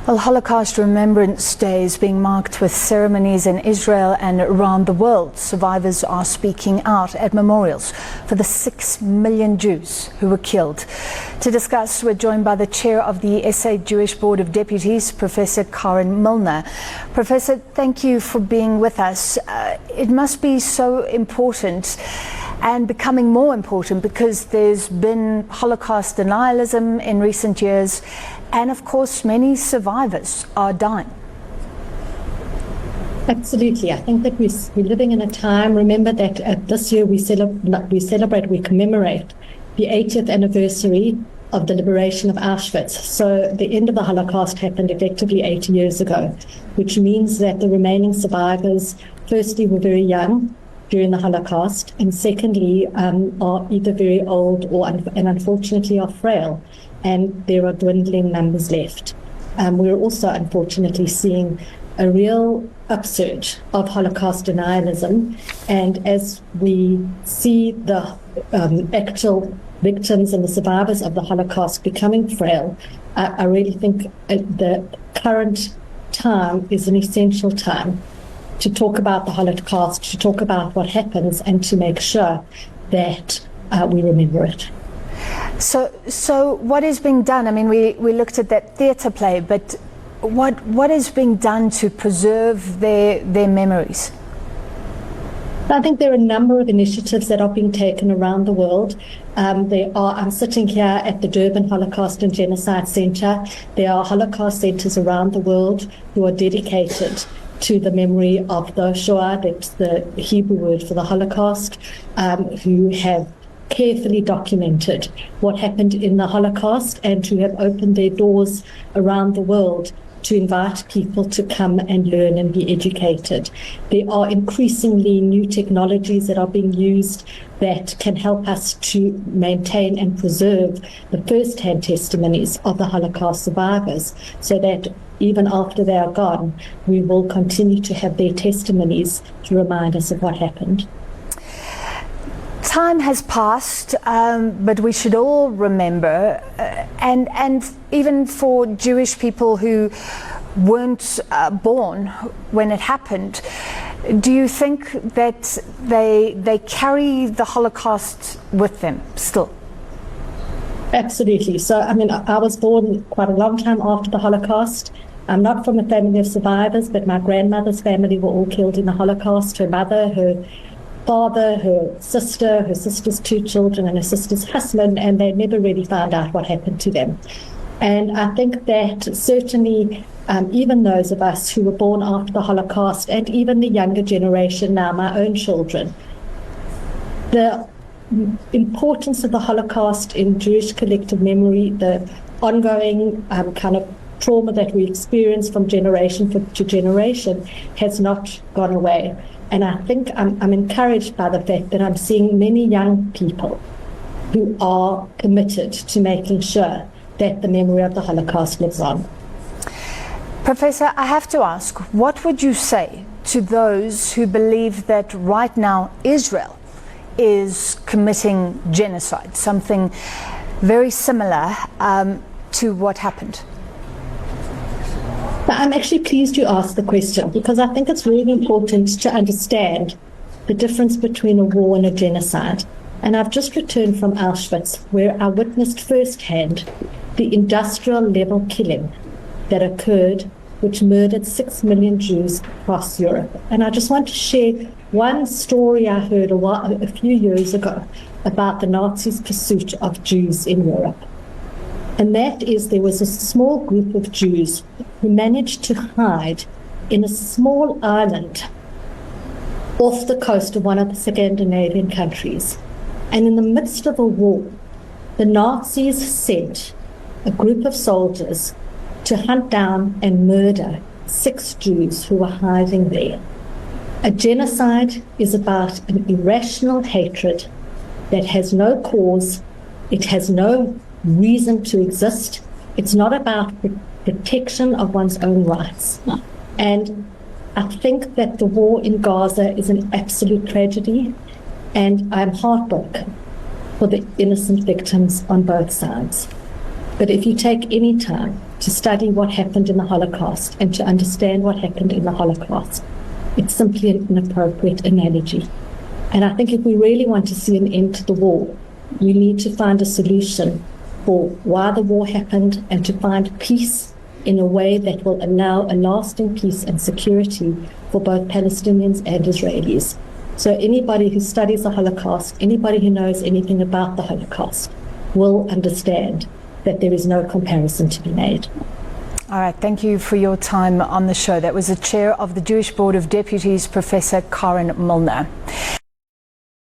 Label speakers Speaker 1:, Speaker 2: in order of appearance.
Speaker 1: Well, Holocaust Remembrance Day is being marked with ceremonies in Israel and around the world. Survivors are speaking out at memorials for the 6 million Jews who were killed. To discuss, we're joined by the chair of the SA Jewish Board of Deputies, Professor Karen Milner. Professor, thank you for being with us. It must be so important and becoming more important because there's been Holocaust denialism in recent years, and of course many survivors are dying.
Speaker 2: Absolutely. I think that we're living in a time, remember that this year we commemorate the 80th anniversary of the liberation of Auschwitz. So the end of the Holocaust happened effectively 80 years ago, which means that the remaining survivors, firstly, were very young during the Holocaust, and secondly, are either very old and unfortunately are frail, and there are dwindling numbers left. We're also unfortunately seeing a real upsurge of Holocaust denialism, and as we see the actual victims and the survivors of the Holocaust becoming frail, I really think the current time is an essential time to talk about the Holocaust, to talk about what happens, and to make sure that we remember it.
Speaker 1: So what is being done? I mean, we looked at that theatre play, but what is being done to preserve their memories?
Speaker 2: I think there are a number of initiatives that are being taken around the world. I'm sitting here at the Durban Holocaust and Genocide Centre. There are Holocaust centres around the world who are dedicated to the memory of the Shoah, that's the Hebrew word for the Holocaust, who have carefully documented what happened in the Holocaust and who have opened their doors around the world to invite people to come and learn and be educated. There are increasingly new technologies that are being used that can help us to maintain and preserve the first-hand testimonies of the Holocaust survivors, so that even after they are gone, we will continue to have their testimonies to remind us of what happened.
Speaker 1: Time has passed, but we should all remember, and even for Jewish people who weren't born when it happened, do you think that they carry the Holocaust with them still?
Speaker 2: Absolutely. So, I mean, I was born quite a long time after the Holocaust. I'm not from a family of survivors, but my grandmother's family were all killed in the Holocaust. Her mother, her father, her sister's 2 children, and her sister's husband, and they never really found out what happened to them. And I think that certainly even those of us who were born after the Holocaust, and even the younger generation now, my own children, the importance of the Holocaust in Jewish collective memory, the ongoing kind of trauma that we experience from generation to generation has not gone away. And I think I'm encouraged by the fact that I'm seeing many young people who are committed to making sure that the memory of the Holocaust lives on.
Speaker 1: Professor, I have to ask, what would you say to those who believe that right now Israel is committing genocide, something very similar to what happened?
Speaker 2: I'm actually pleased you asked the question, because I think it's really important to understand the difference between a war and a genocide. And I've just returned from Auschwitz, where I witnessed firsthand the industrial level killing that occurred, which murdered 6 million Jews across Europe. And I just want to share one story I heard a few years ago about the Nazis' pursuit of Jews in Europe. And that is, there was a small group of Jews who managed to hide in a small island off the coast of one of the Scandinavian countries. And in the midst of a war, the Nazis sent a group of soldiers to hunt down and murder 6 Jews who were hiding there. A genocide is about an irrational hatred that has no cause, it has no reason to exist. It's not about the protection of one's own rights. And I think that the war in Gaza is an absolute tragedy, and I'm heartbroken for the innocent victims on both sides. But if you take any time to study what happened in the Holocaust and to understand what happened in the Holocaust. It's simply an inappropriate analogy. And I think if we really want to see an end to the war, we need to find a solution for why the war happened and to find peace in a way that will allow a lasting peace and security for both Palestinians and Israelis. So anybody who studies the Holocaust, anybody who knows anything about the Holocaust, will understand that there is no comparison to be made.
Speaker 1: All right, thank you for your time on the show. That was the chair of the Jewish Board of Deputies, Professor Karen Milner.